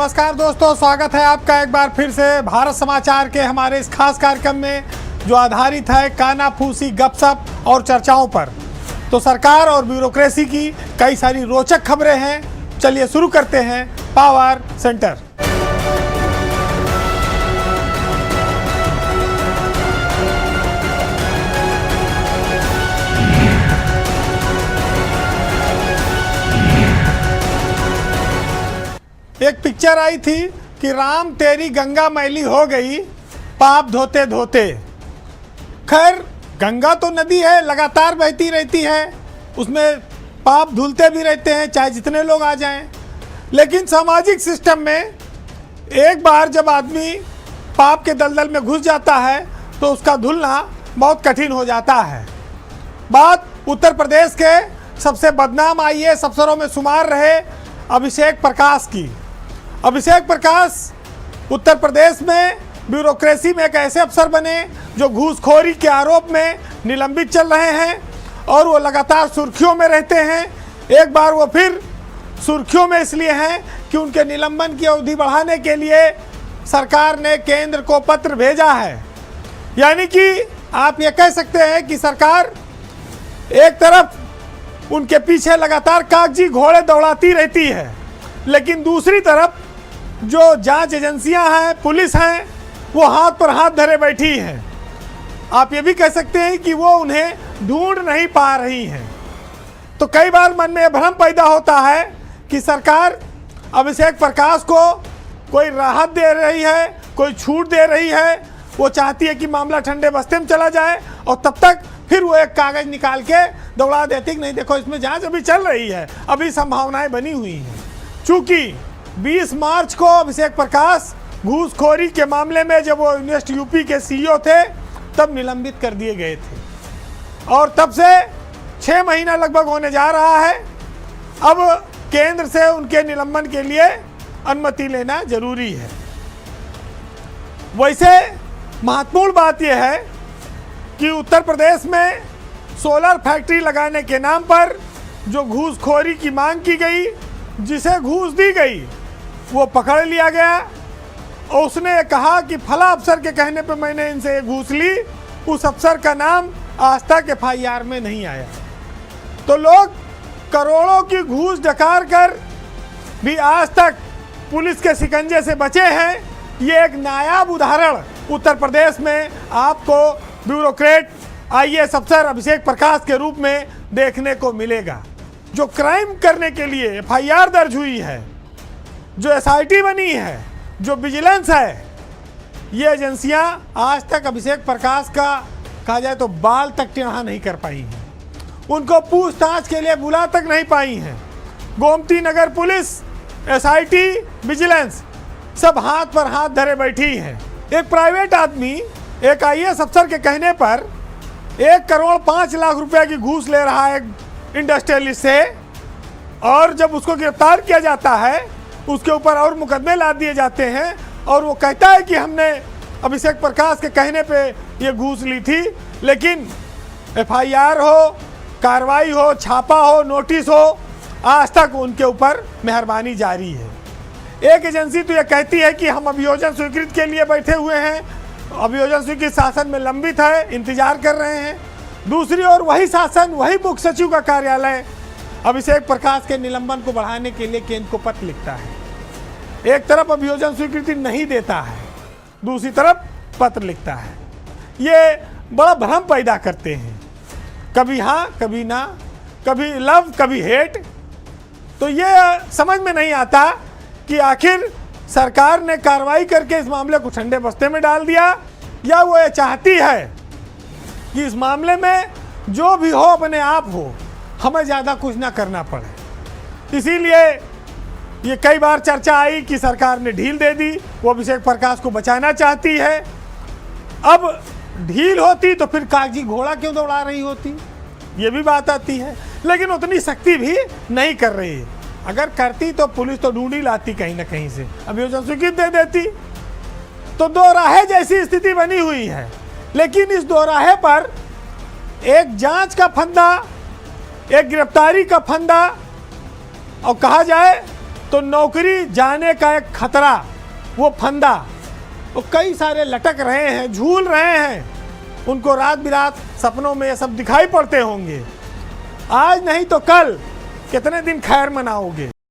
नमस्कार दोस्तों, स्वागत है आपका एक बार फिर से भारत समाचार के हमारे इस खास कार्यक्रम में जो आधारित है कानाफूसी गपशप और चर्चाओं पर। तो सरकार और ब्यूरोक्रेसी की कई सारी रोचक खबरें हैं। चलिए शुरू करते हैं पावर सेंटर। एक पिक्चर आई थी कि राम तेरी गंगा मैली हो गई पाप धोते धोते। खैर, गंगा तो नदी है, लगातार बहती रहती है, उसमें पाप धुलते भी रहते हैं चाहे जितने लोग आ जाएं। लेकिन सामाजिक सिस्टम में एक बार जब आदमी पाप के दलदल में घुस जाता है तो उसका धुलना बहुत कठिन हो जाता है। बात उत्तर प्रदेश के सबसे बदनाम IAS अफसरों में शुमार रहे अभिषेक प्रकाश की। अभिषेक प्रकाश उत्तर प्रदेश में ब्यूरोक्रेसी में एक ऐसे अफसर बने जो घूसखोरी के आरोप में निलंबित चल रहे हैं और वो लगातार सुर्खियों में रहते हैं। एक बार वो फिर सुर्खियों में इसलिए हैं कि उनके निलंबन की अवधि बढ़ाने के लिए सरकार ने केंद्र को पत्र भेजा है। यानी कि आप ये कह सकते हैं कि सरकार एक तरफ उनके पीछे लगातार कागजी घोड़े दौड़ाती रहती है, लेकिन दूसरी तरफ जो जांच एजेंसियां हैं, पुलिस हैं, वो हाथ पर हाथ धरे बैठी हैं। आप ये भी कह सकते हैं कि वो उन्हें ढूंढ नहीं पा रही हैं। तो कई बार मन में भ्रम पैदा होता है कि सरकार अभिषेक प्रकाश को कोई राहत दे रही है, कोई छूट दे रही है। वो चाहती है कि मामला ठंडे बस्ते में चला जाए और तब तक फिर वो एक कागज निकाल के दौड़ा देती कि नहीं देखो इसमें जांच अभी चल रही है, अभी संभावनाएं बनी हुई हैं। चूंकि 20 मार्च को अभिषेक प्रकाश घूसखोरी के मामले में जब वो इन्वेस्ट यूपी के CEO थे तब निलंबित कर दिए गए थे और तब से 6 महीना लगभग होने जा रहा है। अब केंद्र से उनके निलंबन के लिए अनुमति लेना जरूरी है। वैसे महत्वपूर्ण बात यह है कि उत्तर प्रदेश में सोलर फैक्ट्री लगाने के नाम पर जो घूसखोरी की मांग की गई, जिसे घूस दी गई, वो पकड़ लिया गया और उसने कहा कि फला अफसर के कहने पे मैंने इनसे ये घूस ली। उस अफसर का नाम आज तक FIR में नहीं आया। तो लोग करोड़ों की घूस डकार कर भी आज तक पुलिस के शिकंजे से बचे हैं। ये एक नायाब उदाहरण उत्तर प्रदेश में आपको ब्यूरोक्रेट IAS अफसर अभिषेक प्रकाश के रूप में देखने को मिलेगा। जो क्राइम करने के लिए FIR दर्ज हुई है, जो SIT बनी है, जो विजिलेंस है, ये एजेंसियां आज तक अभिषेक प्रकाश का कहा जाए तो बाल तक टेढ़ा नहीं कर पाई हैं। उनको पूछताछ के लिए बुला तक नहीं पाई हैं। Gomti Nagar police, SIT, vigilance सब हाथ पर हाथ धरे बैठी हैं। एक प्राइवेट आदमी एक IAS अफसर के कहने पर 1 करोड़ 5 लाख रुपए की घूस ले रहा है इंडस्ट्रियलिस्ट से, और जब उसको गिरफ्तार किया जाता है उसके ऊपर और मुकदमे लाद दिए जाते हैं और वो कहता है कि हमने अभिषेक प्रकाश के कहने पे ये घूस ली थी। लेकिन FIR हो, कार्रवाई हो, छापा हो, नोटिस हो, आज तक उनके ऊपर मेहरबानी जारी है। एक एजेंसी तो ये कहती है कि हम अभियोजन स्वीकृति के लिए बैठे हुए हैं, अभियोजन स्वीकृति शासन में लंबित है, इंतजार कर रहे हैं। दूसरी ओर वही शासन, वही मुख्य सचिव का कार्यालय अभिषेक प्रकाश के निलंबन को बढ़ाने के लिए केंद्र को पत्र लिखता है। एक तरफ अभियोजन स्वीकृति नहीं देता है, दूसरी तरफ पत्र लिखता है। ये बड़ा भ्रम पैदा करते हैं, कभी हाँ कभी ना, कभी लव कभी हेट। तो ये समझ में नहीं आता कि आखिर सरकार ने कार्रवाई करके इस मामले को ठंडे बस्ते में डाल दिया या वो ये चाहती है कि इस मामले में जो भी हो अपने आप हो, हमें ज़्यादा कुछ ना करना पड़े। इसीलिए ये कई बार चर्चा आई कि सरकार ने ढील दे दी, वो अभिषेक प्रकाश को बचाना चाहती है। अब ढील होती तो फिर कागजी घोड़ा क्यों दौड़ा रही होती, ये भी बात आती है। लेकिन उतनी सख्ती भी नहीं कर रही है। अगर करती तो पुलिस तो ढूंढ ही लाती कहीं ना कहीं से, अभियोजन स्वीकृति दे देती। तो दो राहें जैसी स्थिति बनी हुई है। लेकिन इस दो राहे पर एक जांच का फंदा, एक गिरफ्तारी का फंदा, और कहा जाए तो नौकरी जाने का एक खतरा, वो फंदा, वो कई सारे लटक रहे हैं, झूल रहे हैं, उनको रात बिरात सपनों में ये सब दिखाई पड़ते होंगे। आज नहीं तो कल कितने दिन खैर मनाओगे।